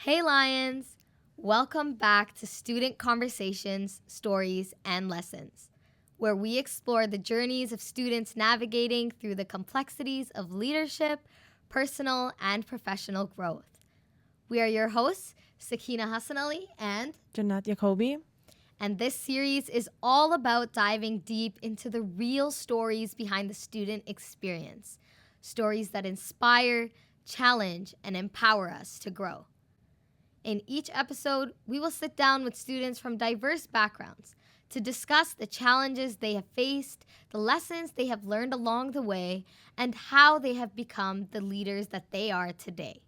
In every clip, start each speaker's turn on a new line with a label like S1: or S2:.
S1: Hey Lions! Welcome back to Student Conversations, Stories, and Lessons, where we explore the journeys of students navigating through the complexities of leadership, personal, and professional growth. We are your hosts, Sakina Hassanali and
S2: Jannat
S1: and this series is all about diving deep into the real stories behind the student experience. Stories that inspire, challenge, and empower us to grow. In each episode, we will sit down with students from diverse backgrounds to discuss the challenges they have faced, the lessons they have learned along the way, and how they have become the leaders that they are today.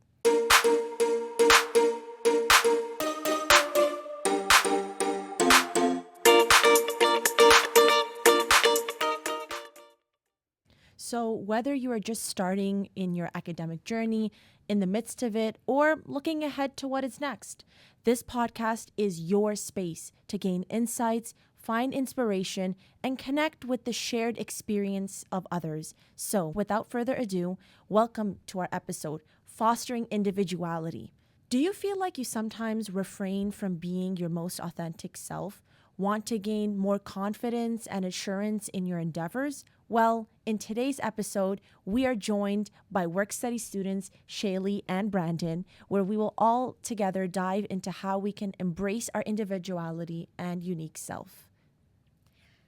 S2: So, whether you are just starting in your academic journey, in the midst of it, or looking ahead to what is next, this podcast is your space to gain insights, find inspiration, and connect with the shared experience of others. So, without further ado, welcome to our episode, Fostering Individuality. Do you feel like you sometimes refrain from being your most authentic self? Want to gain more confidence and assurance in your endeavors? Well, in today's episode, we are joined by work study students Shailee and Brandon, where we will all together dive into how we can embrace our individuality and unique self.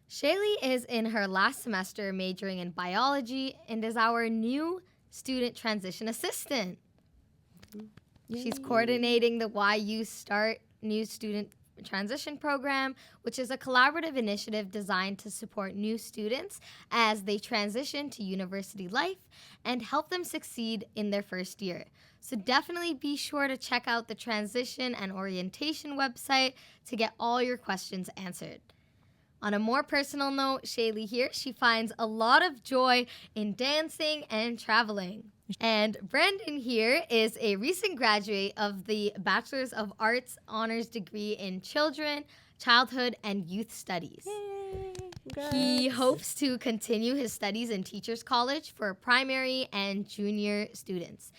S1: Shailee is in her last semester majoring in biology and is our new student transition assistant. She's coordinating the Why You Start New Student Transition Program, which is a collaborative initiative designed to support new students as they transition to university life and help them succeed in their first year. So definitely be sure to check out the transition and orientation website to get all your questions answered. On a more personal note, Shailee here, she finds a lot of joy in dancing and traveling. And Brandon here is a recent graduate of the Bachelor's of Arts honors degree in Childhood, and Youth Studies.
S2: Yay!
S1: He hopes to continue his studies in Teachers College for primary and junior students.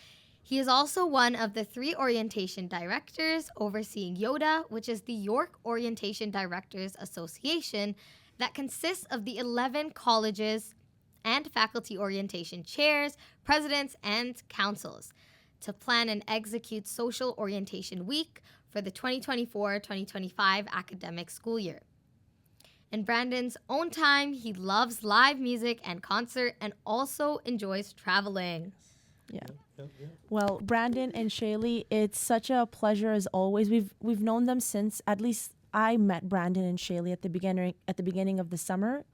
S1: He is also one of the 3 orientation directors overseeing YODA, which is the York Orientation Directors Association that consists of the 11 colleges and faculty orientation chairs, presidents, and councils to plan and execute Social Orientation Week for the 2024-2025 academic school year. In Brandon's own time, he loves live music and concert and also enjoys traveling.
S2: Yeah. Well, Brandon and Shailee, it's such a pleasure as always. We've known them since at least I met Brandon and Shailee at the beginning of the summer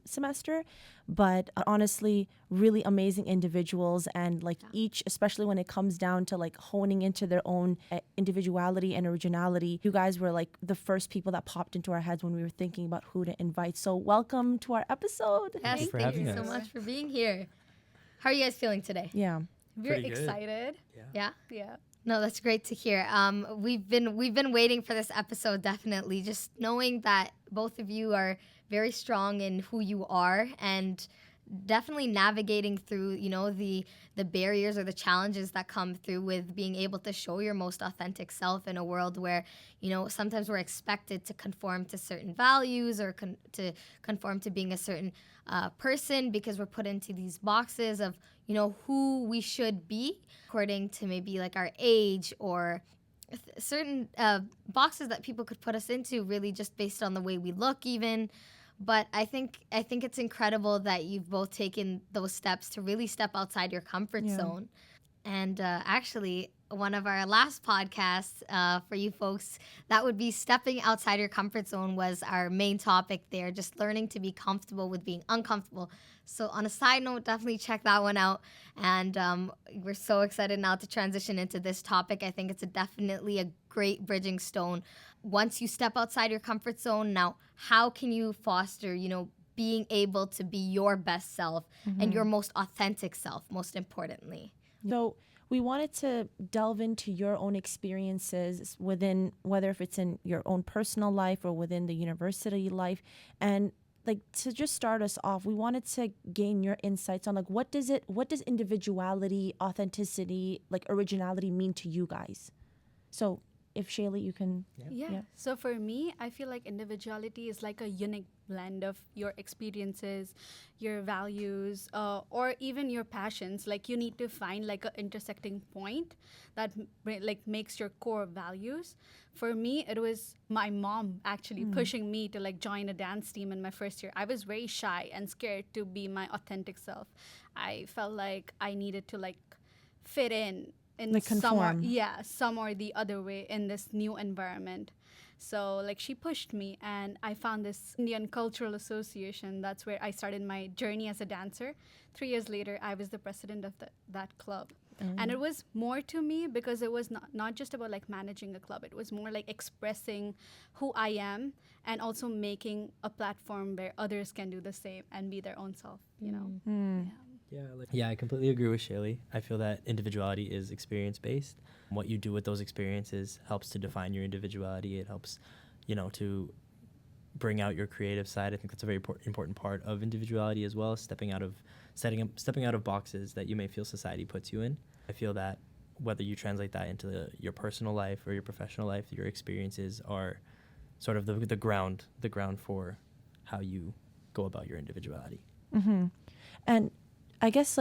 S2: semester, but honestly, really amazing individuals, and each, especially when it comes down to honing into their own individuality and originality, you guys were the first people that popped into our heads when we were thinking about who to invite. So welcome to our episode.
S1: Yes, thank you so much for being here. How are you guys feeling today?
S2: Yeah.
S3: We're excited.
S1: Yeah?
S3: Yeah.
S1: No, that's great to hear. We've been waiting for this episode, definitely. Just knowing that both of you are very strong in who you are and definitely navigating through, the barriers or the challenges that come through with being able to show your most authentic self in a world where, sometimes we're expected to conform to certain values or to conform to being a certain person because we're put into these boxes of, who we should be according to maybe our age or certain boxes that people could put us into really just based on the way we look even. But I think it's incredible that you've both taken those steps to really step outside your comfort zone. And actually, one of our last podcasts for you folks, that would be stepping outside your comfort zone was our main topic there, just learning to be comfortable with being uncomfortable. So on a side note, definitely check that one out. And we're so excited now to transition into this topic. I think it's definitely a great bridging stone. Once you step outside your comfort zone, now how can you foster, being able to be your best self and your most authentic self, most importantly?
S2: So we wanted to delve into your own experiences within, whether if it's in your own personal life or within the university life. And to just start us off, we wanted to gain your insights on what does individuality, authenticity, originality mean to you guys? So if Shailee, you can.
S3: Yeah. So for me, I feel like individuality is like a unique blend of your experiences, your values, or even your passions. Like you need to find like a intersecting point that like makes your core values. For me, it was my mom actually pushing me to like join a dance team in my first year. I was very shy and scared to be my authentic self. I felt like I needed to like fit in
S2: Like conform.
S3: some or the other way in this new environment. So like she pushed me, and I found this Indian Cultural Association. That's where I started my journey as a dancer. 3 years later, I was the president of that club. And it was more to me because it was not just about like managing a club. It was more like expressing who I am and also making a platform where others can do the same and be their own self, you know?
S4: Yeah, I completely agree with Shailee. I feel that individuality is experience-based. What you do with those experiences helps to define your individuality. It helps, to bring out your creative side. I think that's a very important part of individuality as well, stepping out of boxes that you may feel society puts you in. I feel that whether you translate that into your personal life or your professional life, your experiences are sort of the ground for how you go about your individuality.
S2: Mm-hmm. And I guess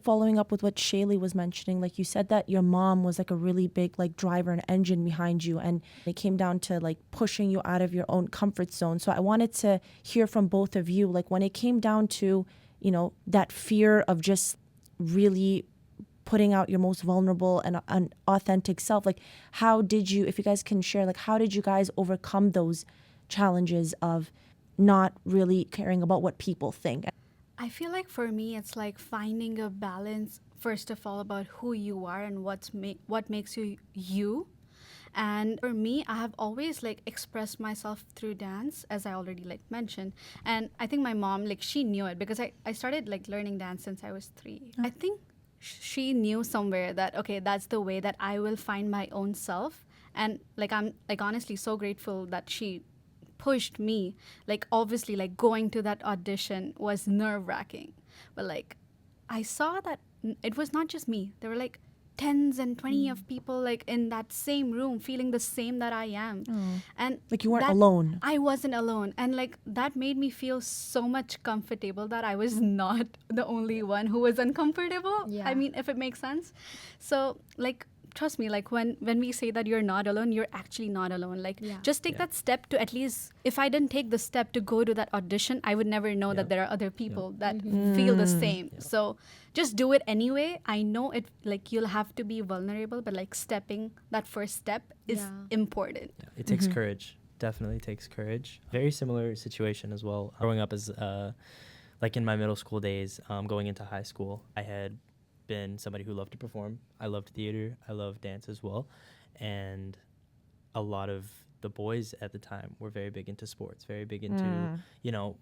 S2: following up with what Shailee was mentioning, like you said that your mom was like a really big like driver and engine behind you, and it came down to like pushing you out of your own comfort zone. So I wanted to hear from both of you, like when it came down to, that fear of just really putting out your most vulnerable and authentic self, like how did you, if you guys can share, like how did you guys overcome those challenges of not really caring about what people think?
S3: I feel like for me, it's like finding a balance, first of all, about who you are and what makes you you. And for me, I have always like expressed myself through dance, as I already like mentioned. And I think my mom, like she knew it because I started like learning dance since I was 3. I think she knew somewhere that, okay, that's the way that I will find my own self. And like I'm like honestly so grateful that she pushed me. Like obviously like going to that audition was nerve-wracking, but like I saw that it was not just me. There were like tens and 20 of people like in that same room feeling the same that I am. And
S2: like you weren't alone.
S3: I wasn't alone, and like that made me feel so much comfortable that I was not the only one who was uncomfortable. I mean, if it makes sense. So like trust me, like when we say that you're not alone, you're actually not alone. Like just take that step to, at least if I didn't take the step to go to that audition, I would never know that there are other people that feel the same. So just do it anyway. I know it, like you'll have to be vulnerable, but like stepping that first step is important.
S4: It takes courage. Definitely takes courage. Very similar situation as well. Growing up as like in my middle school days, going into high school, I had been somebody who loved to perform. I loved theater. I loved dance as well. And a lot of the boys at the time were very big into sports, very big into,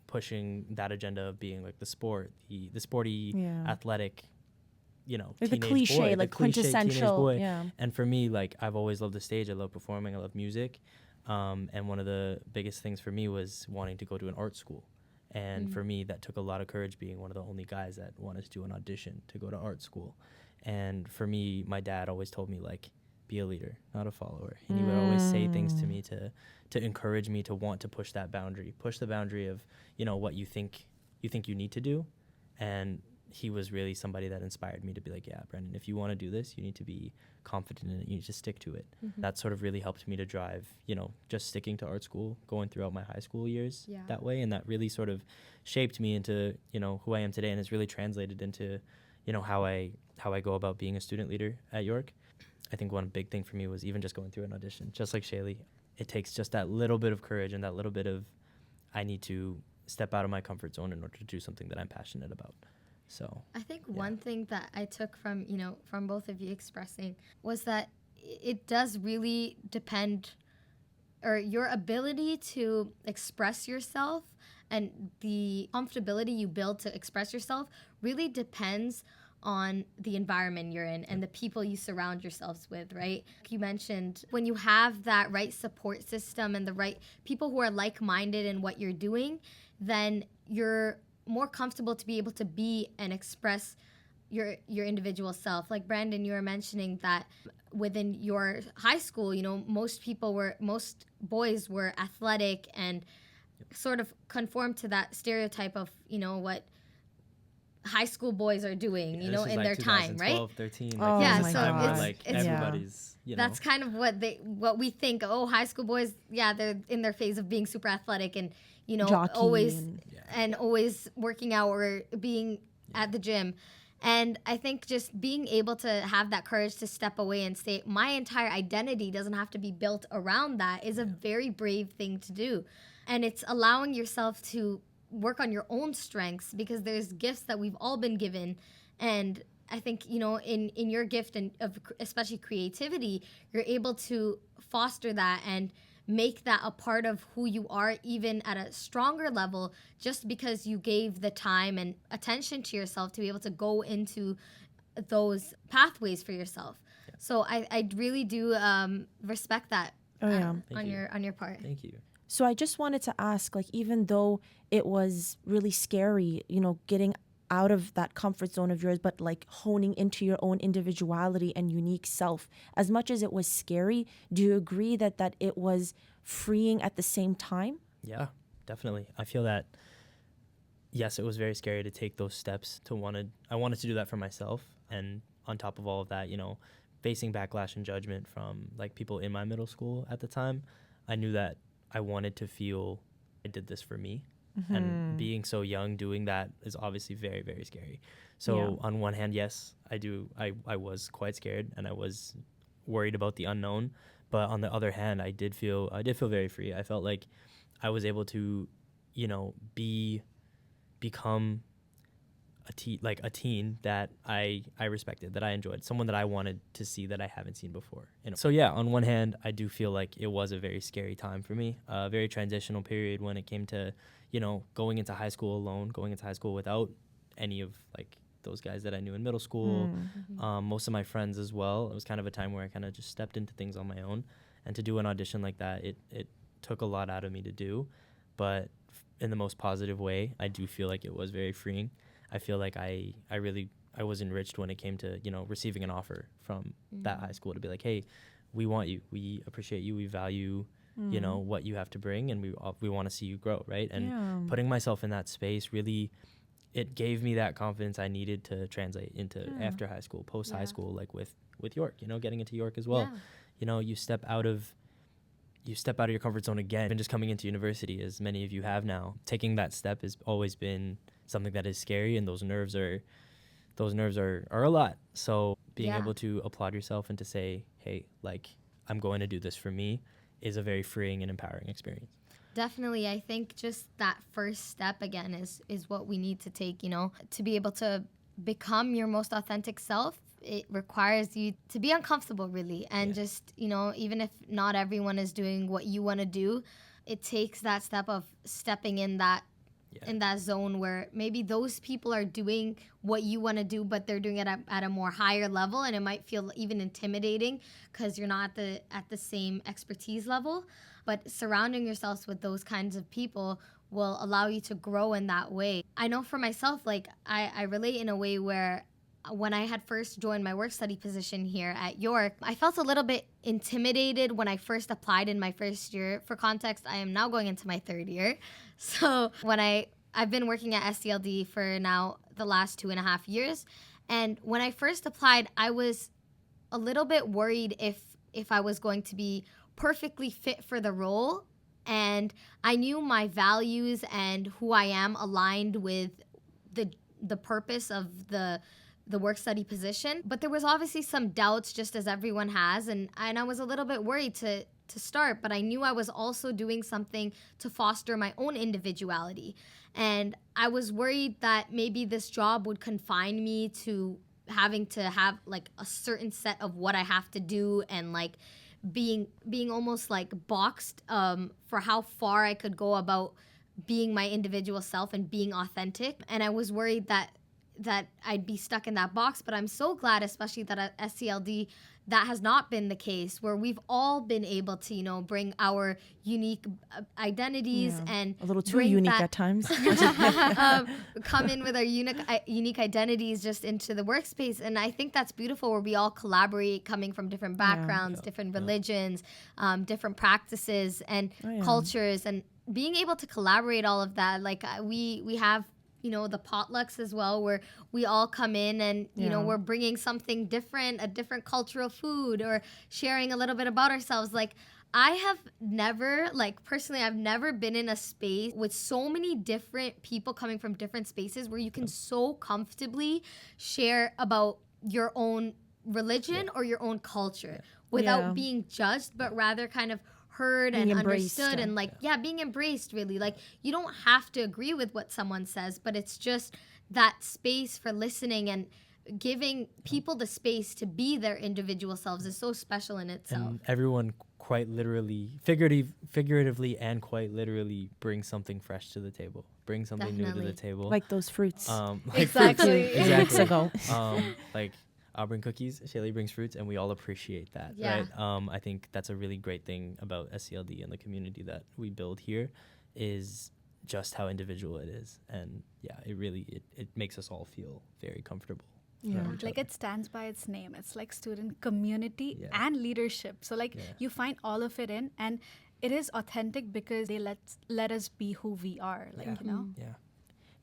S4: pushing that agenda of being like the sporty, athletic,
S2: like the
S4: teenage
S2: cliche,
S4: boy,
S2: like
S4: the cliche
S2: quintessential.
S4: Boy. And for me, like I've always loved the stage. I love performing. I love music. And one of the biggest things for me was wanting to go to an art school. And for me, that took a lot of courage, being one of the only guys that wanted to do an audition to go to art school. And for me, my dad always told me, like, be a leader, not a follower. And he would always say things to me to encourage me to want to push that boundary, push the boundary of, what you think you need to do. And he was really somebody that inspired me to be like, yeah, Brandon, if you want to do this, you need to be confident in it. You need to stick to it. That sort of really helped me to drive, just sticking to art school, going throughout my high school years that way. And that really sort of shaped me into, who I am today. And it's really translated into, how I go about being a student leader at York. I think one big thing for me was even just going through an audition, just like Shailee. It takes just that little bit of courage and that little bit of, I need to step out of my comfort zone in order to do something that I'm passionate about. So
S1: I think one thing that I took from, from both of you expressing was that it does really depend, or your ability to express yourself and the comfortability you build to express yourself really depends on the environment you're in and the people you surround yourselves with, right? You mentioned when you have that right support system and the right people who are like-minded in what you're doing, then you're more comfortable to be able to be and express your individual self. Like Brandon, you were mentioning that within your high school, most boys were athletic and sort of conform to that stereotype of what high school boys are doing,
S4: this is
S1: in
S4: like
S1: their time, right?
S4: 13.
S2: Oh
S1: Yeah,
S4: This is
S1: so
S4: a time where
S1: it's-
S4: like
S1: it's-
S4: everybody's,
S1: That's kind of what we think. Oh, high school boys, yeah, they're in their phase of being super athletic and
S2: Jockey
S1: always
S2: and-
S1: always working out or being at the gym. And I think just being able to have that courage to step away and say my entire identity doesn't have to be built around that is a very brave thing to do. And it's allowing yourself to work on your own strengths, because there's gifts that we've all been given. And I think, in your gift and of especially creativity, you're able to foster that and make that a part of who you are, even at a stronger level, just because you gave the time and attention to yourself to be able to go into those pathways for yourself. Yeah. So I really do respect that on your part.
S4: Thank you.
S2: So I just wanted to ask, like, even though it was really scary, getting out of that comfort zone of yours, but like honing into your own individuality and unique self, as much as it was scary, do you agree that it was freeing at the same time?
S4: Yeah, definitely. I feel that, yes, it was very scary to take those steps I wanted to do that for myself. And on top of all of that, facing backlash and judgment from like people in my middle school at the time, I knew that I wanted to feel I did this for me. Mm-hmm. And being so young doing that is obviously very, very scary. So on one hand, yes, I was quite scared and I was worried about the unknown. But on the other hand, I did feel very free. I felt like I was able to, become a teen that I respected, that I enjoyed, someone that I wanted to see that I haven't seen before. So yeah, on one hand, I do feel like it was a very scary time for me, a very transitional period when it came to, going into high school alone, going into high school without any of like those guys that I knew in middle school, most of my friends as well. It was kind of a time where I kind of just stepped into things on my own, and to do an audition like that, it took a lot out of me to do, but in the most positive way. I do feel like it was very freeing. I feel like I was enriched when it came to, receiving an offer from that high school to be like, hey, we want you, we appreciate you, we value, what you have to bring, and we want to see you grow, right? And putting myself in that space really, it gave me that confidence I needed to translate into after high school, post high school, like with York, getting into York as well. You step out of your comfort zone again, and just coming into university, as many of you have now. Taking that step has always been something that is scary, and those nerves are a lot. So being able to applaud yourself and to say, hey, like, I'm going to do this for me, is a very freeing and empowering experience.
S1: Definitely. I think just that first step again is what we need to take, to be able to become your most authentic self. It requires you to be uncomfortable, really. And just, even if not everyone is doing what you want to do, it takes that step of stepping in that zone where maybe those people are doing what you want to do, but they're doing it at a more higher level, and it might feel even intimidating because you're not at the same expertise level. But surrounding yourselves with those kinds of people will allow you to grow in that way. I know for myself, like I relate in a way where when I had first joined my work study position here at York, I felt a little bit intimidated when I first applied in my first year. For context, I am now going into my third year. So when I've been working at SCLD for now the last 2.5 years. And when I first applied, I was a little bit worried if I was going to be perfectly fit for the role. And I knew my values and who I am aligned with the purpose of the work study position. But there was obviously some doubts, just as everyone has. And I was a little bit worried to start, but I knew I was also doing something to foster my own individuality. And I was worried that maybe this job would confine me to having to have like a certain set of what I have to do, and like being almost like boxed for how far I could go about being my individual self and being authentic. And I was worried that I'd be stuck in that box. But I'm so glad, especially that at SCLD, that has not been the case, where we've all been able to, bring our unique identities and
S2: a little too
S1: bring
S2: unique
S1: that,
S2: at times.
S1: come in with our unique identities just into the workspace. And I think that's beautiful, where we all collaborate, coming from different backgrounds, different religions, different practices and cultures, and being able to collaborate all of that. Like we have the potlucks as well, where we all come in and, we're bringing something different, a different cultural food, or sharing a little bit about ourselves. Like, I have never, personally, I've never been in a space with so many different people coming from different spaces, where you can so comfortably share about your own religion or your own culture without being judged, but rather kind of heard being and understood and being embraced, really. Like, you don't have to agree with what someone says, but it's just that space for listening and giving people the space to be their individual selves is so special in itself.
S4: And everyone quite literally, figuratively and quite literally brings something fresh to the table, bring something new to the table.
S2: Like those fruits.
S3: Exactly.
S2: Weeks ago.
S4: I'll bring cookies, Shailee brings fruits, and we all appreciate that, right? I think that's a really great thing about SCLD and the community that we build here, is just how individual it is. And it makes us all feel very comfortable.
S3: Like, it stands by its name. It's like student community and leadership. So you find all of it in, and it is authentic because they let us be who we are.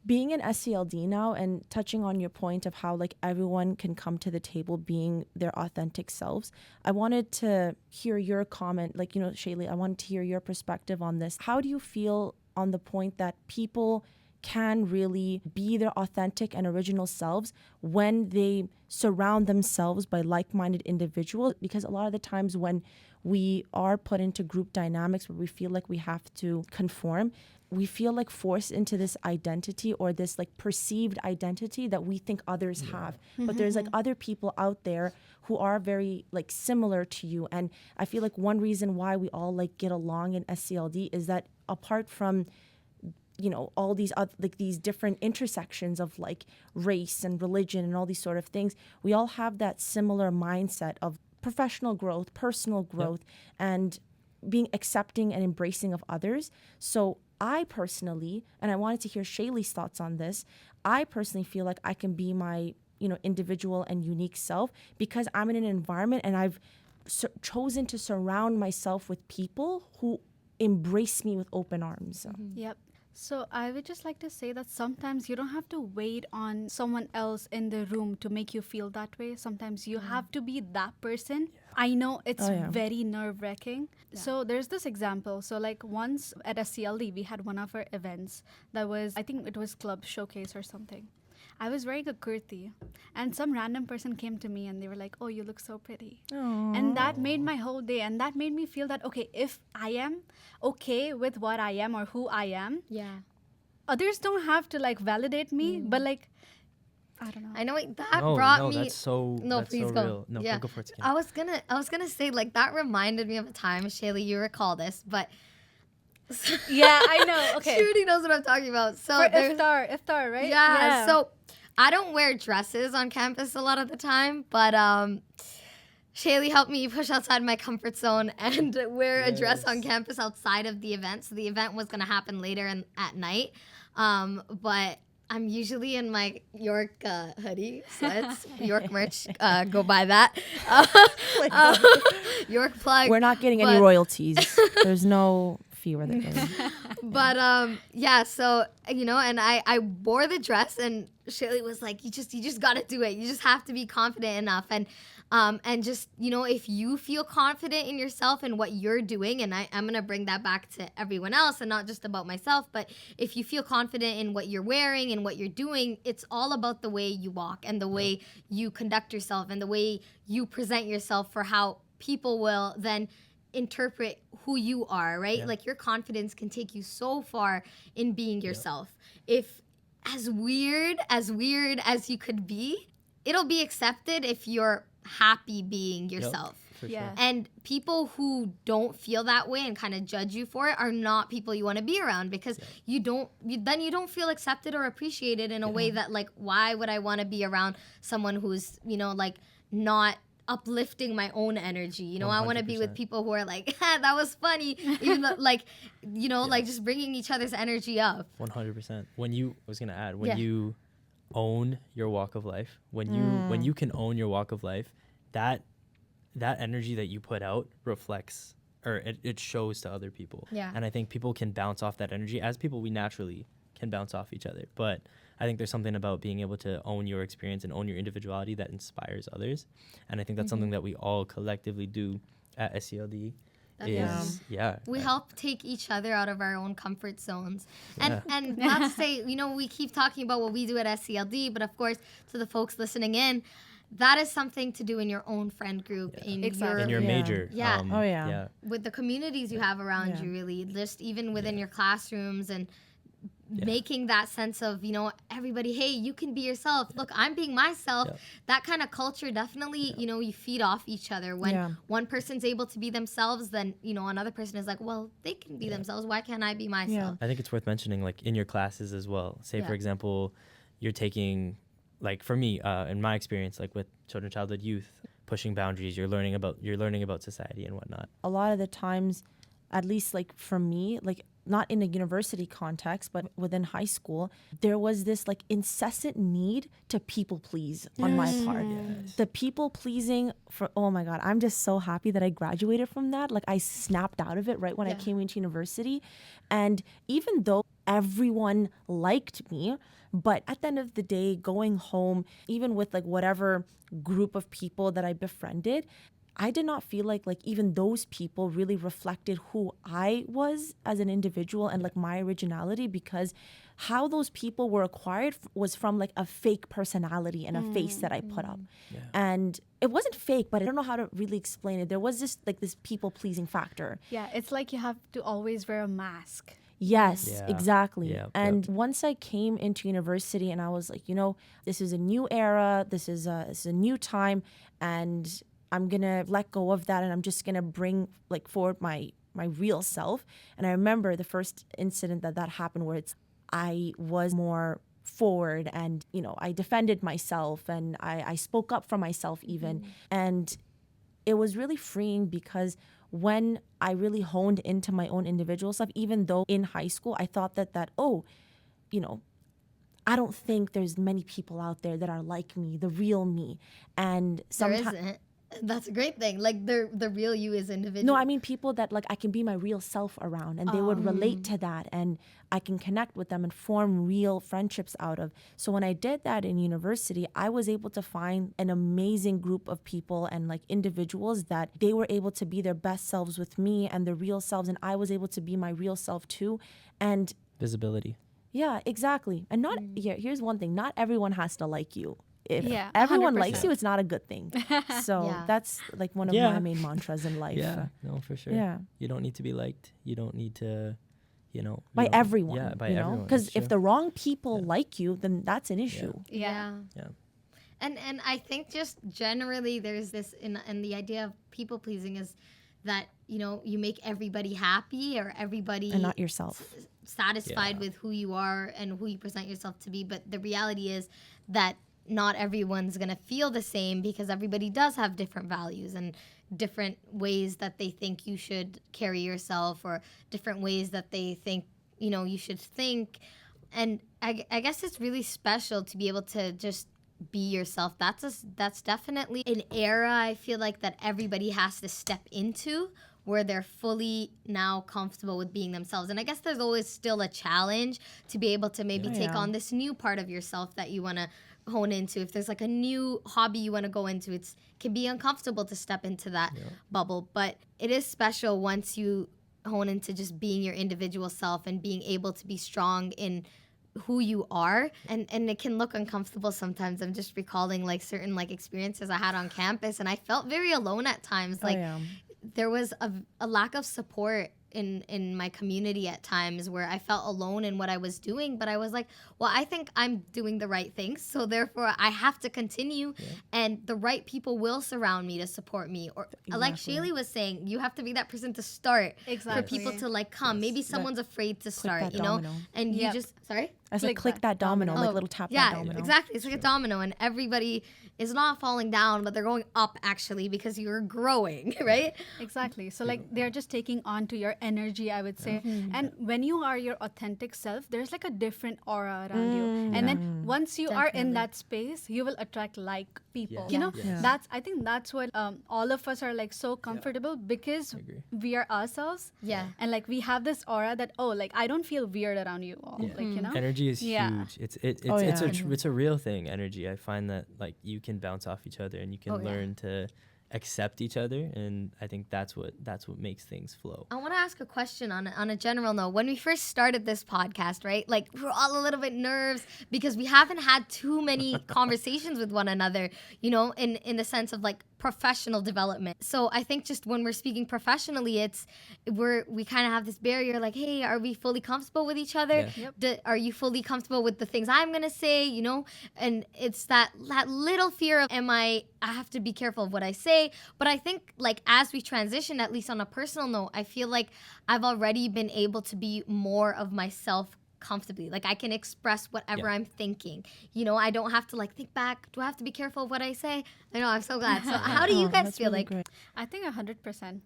S2: Being in SCLD now, and touching on your point of how everyone can come to the table being their authentic selves, I wanted to hear your comment, Shailee, I wanted to hear your perspective on this. How do you feel on the point that people can really be their authentic and original selves when they surround themselves by like-minded individuals? Because a lot of the times when we are put into group dynamics where we feel like we have to conform, we feel forced into this identity, or this perceived identity that we think others have. But there's other people out there who are very similar to you. And I feel one reason why we all get along in SCLD is that, apart from all these other, these different intersections of race and religion and all these sort of things, we all have that similar mindset of professional growth, personal growth, and being accepting and embracing of others. So I personally, and I wanted to hear Shailee's thoughts on this, I personally feel like I can be my individual and unique self because I'm in an environment and I've chosen to surround myself with people who embrace me with open arms.
S3: Yep. So I would just like to say that sometimes you don't have to wait on someone else in the room to make you feel that way. Sometimes you have to be that person. I know it's very nerve-wracking. So there's this example. So once at SCLD, we had one of our events that was, I think it was club showcase or something. I was wearing a kurti, and some random person came to me and they were like, "Oh, you look so pretty." Aww. And that made my whole day, and that made me feel that, okay, if I am okay with what I am or who I am, others don't have to validate me, but I don't know.
S1: I know that brought me.
S4: That's so.
S1: No,
S4: that's
S1: please
S4: so
S1: go.
S4: Real. No,
S1: yeah.
S4: go for it.
S1: I was gonna say that reminded me of a time, Shailee, you recall this, but.
S3: Yeah, I know. Okay.
S1: She already knows what I'm talking about. So
S3: for iftar, right?
S1: Yeah. So I don't wear dresses on campus a lot of the time, but Shailee helped me push outside my comfort zone and wear a dress on campus outside of the event. So the event was gonna happen later at night, but I'm usually in my York hoodie, sweats, York merch. Go buy that. York plug.
S2: We're not getting any royalties. There's no fee where they're going.
S1: But so and I wore the dress, and Shailee was like, you just gotta do it. You just have to be confident enough, and just if you feel confident in yourself and what you're doing, and I'm gonna bring that back to everyone else and not just about myself, but if you feel confident in what you're wearing and what you're doing, it's all about the way you walk and the way you conduct yourself and the way you present yourself for how people will then interpret who you are, right? Yeah. Your confidence can take you so far in being yourself. If as weird as you could be, it'll be accepted if you're happy being yourself.
S4: For
S3: Yeah.
S4: sure.
S1: And people who don't feel that way and kind of judge you for it are not people you want to be around, because you don't feel accepted or appreciated in a way that, like, why would I want to be around someone who's, like, not uplifting my own energy? I want to be with
S4: 100%.
S1: people who are like, that was funny, even though, like, like just bringing each other's energy up.
S4: 100%. When
S1: Yeah.
S4: you own your walk of life, when you can own your walk of life, that energy that you put out reflects, or it shows to other people.
S1: Yeah.
S4: And I think people can bounce off that energy. As people, we naturally can bounce off each other. But I think there's something about being able to own your experience and own your individuality that inspires others. And I think that's something that we all collectively do at SCLD.
S1: We help take each other out of our own comfort zones. And not to say, we keep talking about what we do at SCLD, but of course, to the folks listening in, that is something to do in your own friend group, in
S4: your major.
S1: Yeah. With the communities you have around you, really, just even within your classrooms, and making that sense of, everybody, hey, you can be yourself. Look, I'm being myself. That kind of culture, definitely, you feed off each other. When one person's able to be themselves, then, another person is like, well, they can be themselves. Why can't I be myself?
S4: I think it's worth mentioning, like, in your classes as well. Say, for example, you're taking, like, for me, in my experience, like with children, childhood, youth, pushing boundaries, you're learning about society and whatnot.
S2: A lot of the times, at least like for me, like not in a university context, but within high school, there was this like incessant need to people please on my part. The people pleasing oh my God, I'm just so happy that I graduated from that. Like I snapped out of it right when I came into university. And even though everyone liked me, but at the end of the day, going home, even with like whatever group of people that I befriended, I did not feel like even those people really reflected who I was as an individual and like my originality, because how those people were acquired was from like a fake personality and a face that I put up. And it wasn't fake, but I don't know how to really explain it. There was just like this people pleasing factor.
S3: Yeah, it's like you have to always wear a mask.
S2: Yes, exactly.
S4: Yeah,
S2: and once I came into university and I was like, this is a new era, this is a new time, and I'm going to let go of that, and I'm just going to bring like forward my real self. And I remember the first incident that happened where I was more forward, and, I defended myself, and I spoke up for myself even. And it was really freeing, because when I really honed into my own individual stuff, even though in high school I thought that I don't think there's many people out there that are like me, the real me. And
S1: There isn't. That's a great thing. Like the real you is individual.
S2: No, I mean people that like I can be my real self around, and they would relate to that, and I can connect with them and form real friendships out of. So when I did that in university, I was able to find an amazing group of people and like individuals that they were able to be their best selves with me and their real selves, and I was able to be my real self too. And
S4: Visibility.
S2: Yeah, exactly. And here's one thing, not everyone has to like you. If
S3: 100%.
S2: everyone likes you, it's not a good thing. So that's like one of my main mantras in life.
S4: Yeah, no, for sure.
S2: Yeah.
S4: You don't need to be liked. You don't need to,
S2: by everyone.
S4: Yeah, by everyone.
S2: Because if the wrong people like you, then that's an issue.
S1: Yeah. And I think just generally there's this, and the idea of people pleasing is that, you make everybody happy, or everybody
S2: And not yourself.
S1: Satisfied with who you are and who you present yourself to be. But the reality is that not everyone's going to feel the same, because everybody does have different values and different ways that they think you should carry yourself, or different ways that they think, you should think. And I guess it's really special to be able to just be yourself. That's definitely an era, I feel like, that everybody has to step into, where they're fully now comfortable with being themselves. And I guess there's always still a challenge to be able to maybe take on this new part of yourself that you want to hone into. If there's like a new hobby you want to go into, it can be uncomfortable to step into that bubble. But it is special once you hone into just being your individual self and being able to be strong in who you are. And it can look uncomfortable sometimes. I'm just recalling like certain like experiences I had on campus, and I felt very alone at times. Like there was a lack of support in my community at times where I felt alone in what I was doing, but I was like, well, I think I'm doing the right things, so therefore I have to continue, and the right people will surround me to support me. Or like Shailee was saying, you have to be that person to start
S3: Exactly.
S1: for people to like come. Maybe someone's afraid to start,
S2: that
S1: you know,
S2: domino.
S1: and you just sorry.
S2: I said click that domino, like little tap that domino.
S1: Exactly. It's like a domino, and everybody is not falling down, but they're going up actually because you're growing, right?
S3: Exactly. So like they're just taking on to your energy, I would say. And when you are your authentic self, there's like a different aura around you. And then once you are in that space, you will attract like people. You know, I think that's what all of us are like so comfortable because we are ourselves.
S1: Yeah.
S3: And like we have this aura that, oh, like I don't feel weird around you all. Like, you know?
S4: Energy is huge. It's a real thing. Energy. I find that like you can bounce off each other and you can learn to accept each other, and I think that's what makes things flow.
S1: I want to ask a question on a general note. When we first started this podcast, right? Like we were all a little bit nervous because we haven't had too many conversations with one another, you know, in the sense of like professional development. So I think just when we're speaking professionally, we kind of have this barrier like, hey, are we fully comfortable with each other? Are you fully comfortable with the things I'm gonna say, you know? And it's that little fear of I have to be careful of what I say. But I think like as we transition, at least on a personal note, I feel like I've already been able to be more of myself comfortably. Like I can express whatever I'm thinking. You know, I don't have to like think back. Do I have to be careful of what I say? I know, I'm so glad. So how do you guys feel like?
S2: Great.
S3: I think 100%.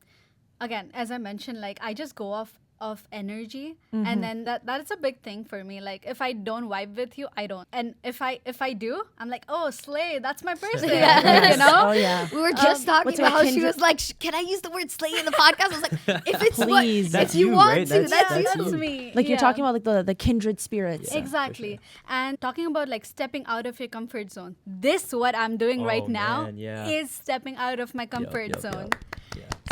S3: Again, as I mentioned, like I just go off of energy, and then that is a big thing for me. Like if I don't vibe with you, I don't. And if I do, I'm like, oh, slay, that's my person. You know?
S2: Oh yeah.
S1: We were just talking about how she was like, can I use the word slay in the podcast? I was like, if it's
S2: Please.
S1: if you want to, that's
S3: That's
S1: you.
S3: me.
S2: Like you're talking about like the kindred spirits.
S3: Exactly. And talking about like stepping out of your comfort zone. This what I'm doing right now is stepping out of my comfort zone.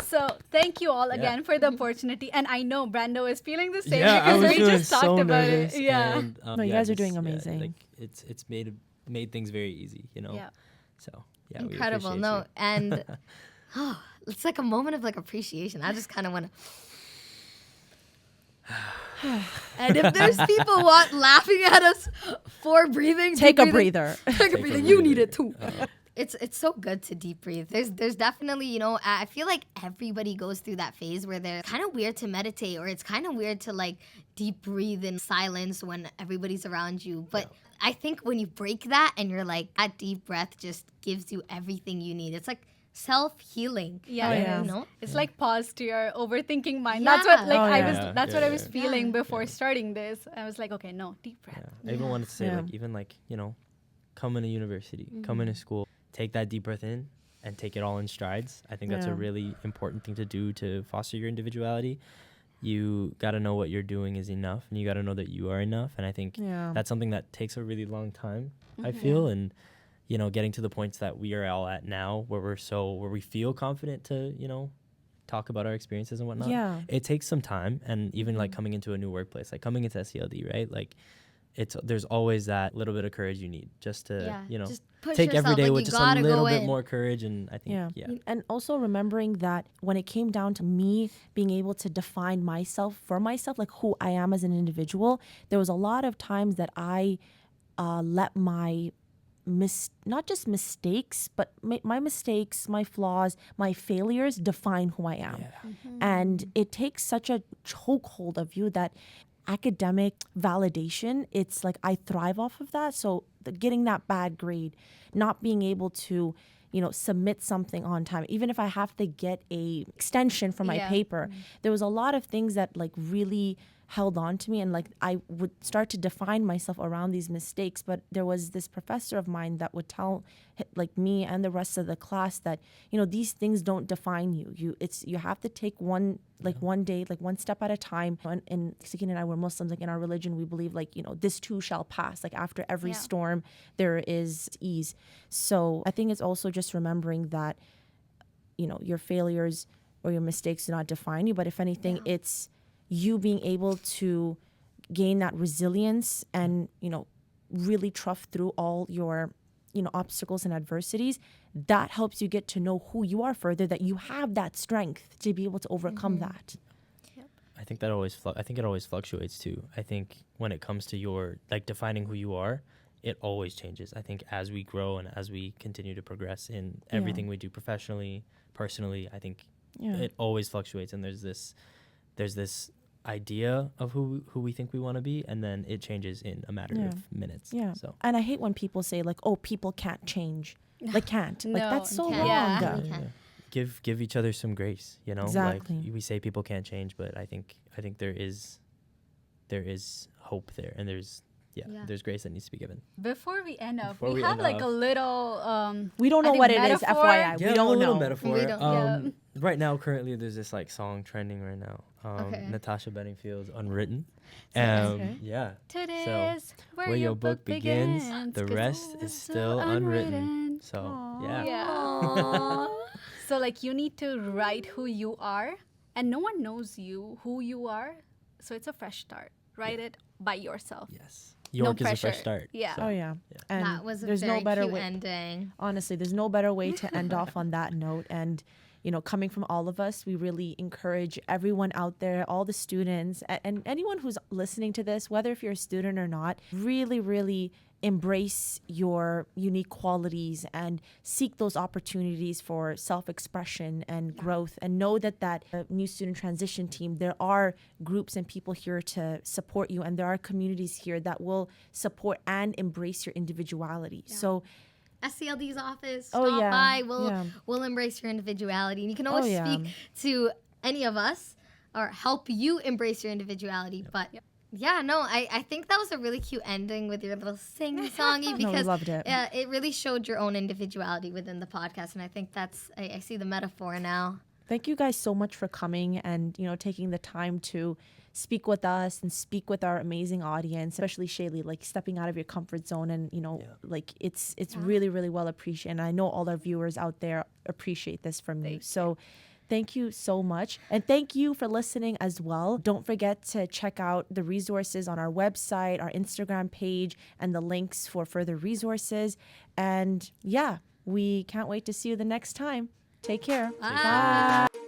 S3: So thank you all again for the opportunity. And I know Brando is feeling the same because we just talked about it. Yeah.
S4: And,
S2: No, you guys are doing amazing.
S4: Like it's made things very easy, you know.
S3: Yeah.
S4: So yeah,
S1: Incredible.
S4: We
S1: No, and it's like a moment of like appreciation. I just kind of want to. And if there's people laughing at us for breathing,
S2: Take a breather.
S1: Take a breather. You need it too. It's so good to deep breathe. There's definitely, you know, I feel like everybody goes through that phase where they're kind of weird to meditate, or it's kind of weird to like deep breathe in silence when everybody's around you. But I think when you break that and you're like, that deep breath just gives you everything you need. It's like self-healing.
S3: Yeah,
S2: it
S3: is.
S1: You know?
S3: It's like pause to your overthinking mind.
S1: Yeah.
S3: That's what like
S2: Oh,
S3: I was feeling before starting this. I was like, okay, no, deep breath.
S4: I even wanted to say like even like, you know, come into university, come into school, take that deep breath in and take it all in strides. I think that's a really important thing to do to foster your individuality. You got to know what you're doing is enough, and you got to know that you are enough. And I think that's something that takes a really long time, I feel. And, you know, getting to the points that we are all at now where where we feel confident to, you know, talk about our experiences and whatnot. Yeah. It takes some time. And even like coming into a new workplace, like coming into SELD, right? Like there's always that little bit of courage you need just to, you know, take every day with just a little bit more courage. And I think,
S2: And also remembering that when it came down to me being able to define myself for myself, like who I am as an individual, there was a lot of times that I let my not just mistakes, but my mistakes, my flaws, my failures define who I am. And it takes such a chokehold of you that academic validation, it's like I thrive off of that. So getting that bad grade, not being able to, you know, submit something on time, even if I have to get a extension for my paper, there was a lot of things that like really held on to me, and like I would start to define myself around these mistakes. But there was this professor of mine that would tell like me and the rest of the class that, you know, these things don't define you. You have to take one day, like one step at a time. And Sakina and I were Muslims, like in our religion, we believe like, you know, this too shall pass. Like after every storm, there is ease. So I think it's also just remembering that, you know, your failures or your mistakes do not define you. But if anything, it's you being able to gain that resilience and, you know, really trough through all your, you know, obstacles and adversities. That helps you get to know who you are further, that you have that strength to be able to overcome that.
S4: think it always fluctuates too. I think when it comes to your like defining who you are, it always changes. I think as we grow and as we continue to progress in everything we do professionally, personally, I think it always fluctuates, and there's this idea of who we think we want to be, and then it changes in a matter of minutes.
S2: Yeah.
S4: So
S2: And I hate when people say like, "Oh, people can't change." Like can't. Like
S3: No,
S2: that's so
S1: can't.
S2: wrong.
S3: Yeah.
S1: We can.
S4: give each other some grace, you know.
S2: Exactly.
S4: Like we say people can't change, but I think there is hope there, and there's grace that needs to be given.
S3: Before we end up,
S4: Before
S3: we
S4: we
S3: have
S4: end
S3: like
S4: off.
S3: a little
S2: We don't know what it is,
S3: metaphor.
S2: FYI. We don't
S4: a little
S2: know.
S4: metaphor.
S1: We don't-
S4: Right now, currently, there's this like song trending right now.
S1: Okay.
S4: Natasha Bedingfield's "Unwritten."
S1: Okay.
S4: Yeah.
S3: Today's
S4: where your book begins, the
S3: 'cause
S4: rest is still unwritten. So yeah.
S3: Yeah. So like you need to write who you are, and no one knows you who you are. So it's a fresh start. Write it by yourself.
S4: Yes. York is a
S3: pressure.
S4: fresh start.
S3: Yeah.
S2: Oh yeah.
S4: Yeah.
S2: And
S1: That was a
S2: there's
S1: very
S2: no better
S1: cute
S2: way.
S1: ending.
S2: Honestly, there's no better way to end off on that note. And, you know, coming from all of us, we really encourage everyone out there, all the students, and anyone who's listening to this, whether if you're a student or not, really, really embrace your unique qualities and seek those opportunities for self-expression and growth, and know that new student transition team, there are groups and people here to support you, and there are communities here that will support and embrace your individuality. So
S1: SCLD's office,
S2: Oh,
S1: stop
S2: yeah.
S1: by.
S2: Yeah.
S1: We'll embrace your individuality. And you can always
S2: yeah.
S1: speak to any of us or help you embrace your individuality. But yeah, no, I think that was a really cute ending with your little sing-songy
S2: No, we
S1: because
S2: loved it.
S1: it really showed your own individuality within the podcast. And I think I see the metaphor now.
S2: Thank you guys so much for coming and, you know, taking the time to speak with us and speak with our amazing audience, especially Shailee, like stepping out of your comfort zone, and, you know, like it's really, really well appreciated. And I know all our viewers out there appreciate this from you. So thank you so much. And thank you for listening as well. Don't forget to check out the resources on our website, our Instagram page, and the links for further resources. And yeah, we can't wait to see you the next time. Take care.
S1: Bye.
S2: Bye.